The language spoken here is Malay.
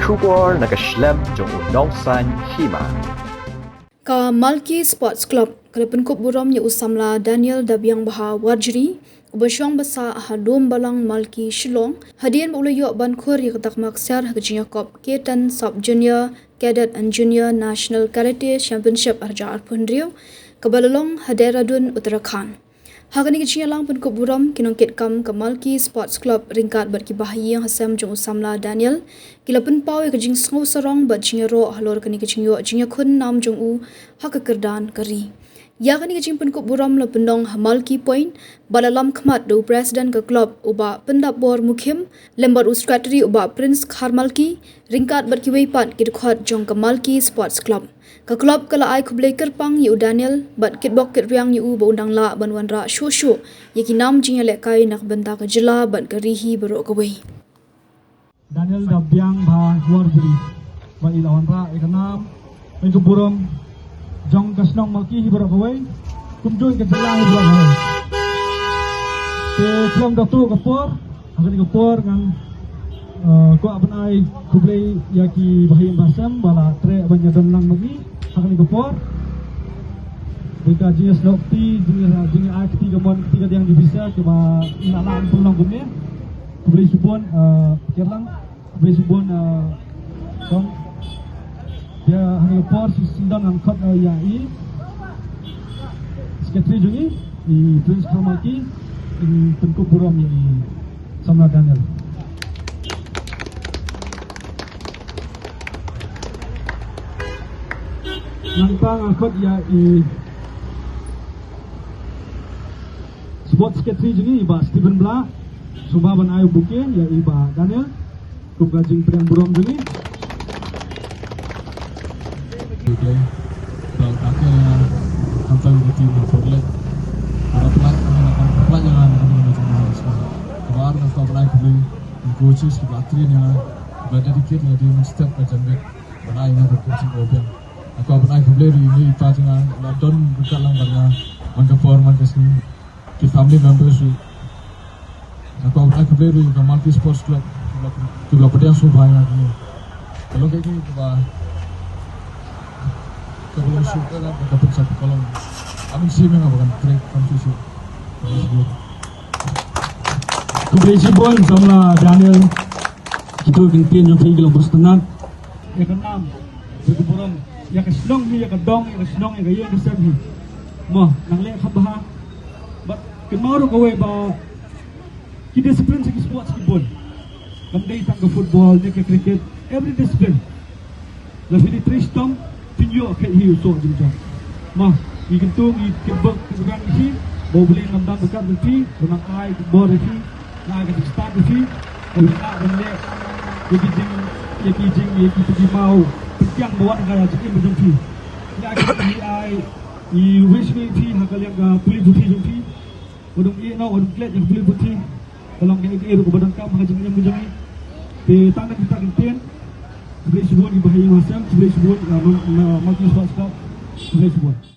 Shubor nakaslem jong unongsan hima. Ka Malki Sports Club kalapun kup buram ya usamla Daniel Dabiang Baha Warjri ubasyong basa hadom balang Malki Shillong hadian ula yo bankur ya katak maksar hajinya kop Ketan Sub Junior Cadet and Junior National Karate Championship arja arpundrio kabalalong Haderadun Uttarakhand. Hagani kecinya lang pun kup buram kinongkit kam ke Malki Sports Club ringkat berkibahi yang hasam jong usamla Daniel kilapun pau ya kejing sngau sarong berjinya ro halor kani kecing yo jinya kun nam jong u hakakerdan kari. Ya kani kecing pun kup buram la pendong Malki Point balalam khmat do presiden ke club uba pendap bor mukhim lembar secretary uba Prince Kharmalki ringkat berkiwei pat kidkhot jong ke Malki Sports Club. Ka club kala ai kublai kerpang yu Daniel bat kitbok kit riang yu baundang la banwan ra shosho yaki nam jinya lekai nak benta ka jela bat karihi berok kawai. Daniel Dabiang Baha Warjri ba ilawan ra ikanam ay kuburom jong kasnong Malki hi berok kawai kumjoy ka jela hi berok kawai te klom datu kapor akan kapor ngang ko apan ai kublai yaki bahayam basam bala tre banyadan lang magi akan digopor dekat jenis dokti jenis ai ketiga yang divisa ke ba inalaan pulang gumnya kublai subon kerlang kublai subon kong dia akan digopor sindang angkat yai sekretari jungi di Prince Kharmalki in Tengku Buram yang sama Daniel. Nantang angkot ya sport secretary jungi iba Stephen Bla Subaban Ayu Buke ya iba Daniel Kubgajing Priang Buram jungi Bal kakek kantor tim Forlet para pelajaran kemarin atau pernah beli coaches atlet yang berada di kiri di step ajang pernah yang bercoaching open aku pernah beli ini pasangan London bukan lang karena mengkeforman kesini ke family members aku pernah beli di Malki Sports Club juga pada subhanya ini kalau kayak gini kalau suka kan dapat satu kolom kami sih memang bukan track konfusi kublai subon sama Daniel itu kintin yang pergi dalam bersenang ya kenam berkuburan ya keslong hi ya kedong ya keslong ya gaya kesem hi mo nang le khabaha but kemaru kawai ba ki discipline sa sports ki bon kamdai tang ka football ni ka cricket every discipline la fili tristom tinyo ka hi so jumjang mo ikintung ikibak kuburan hi bo beli nambang bekat berti renang ai bor hi na ka start hi ko na le yaki mau yang bawa negara jadi berjumpi. Ya kita I wish me pi hakal yang pulih putih jumpi. Odong I now odong klet yang pulih putih. Kalau kini ke ko badang kam hajang yang berjumpi. Te tanda kita kinten. Kublai subon di bahaya masam, kublai subon Malki Sports Club, kublai subon.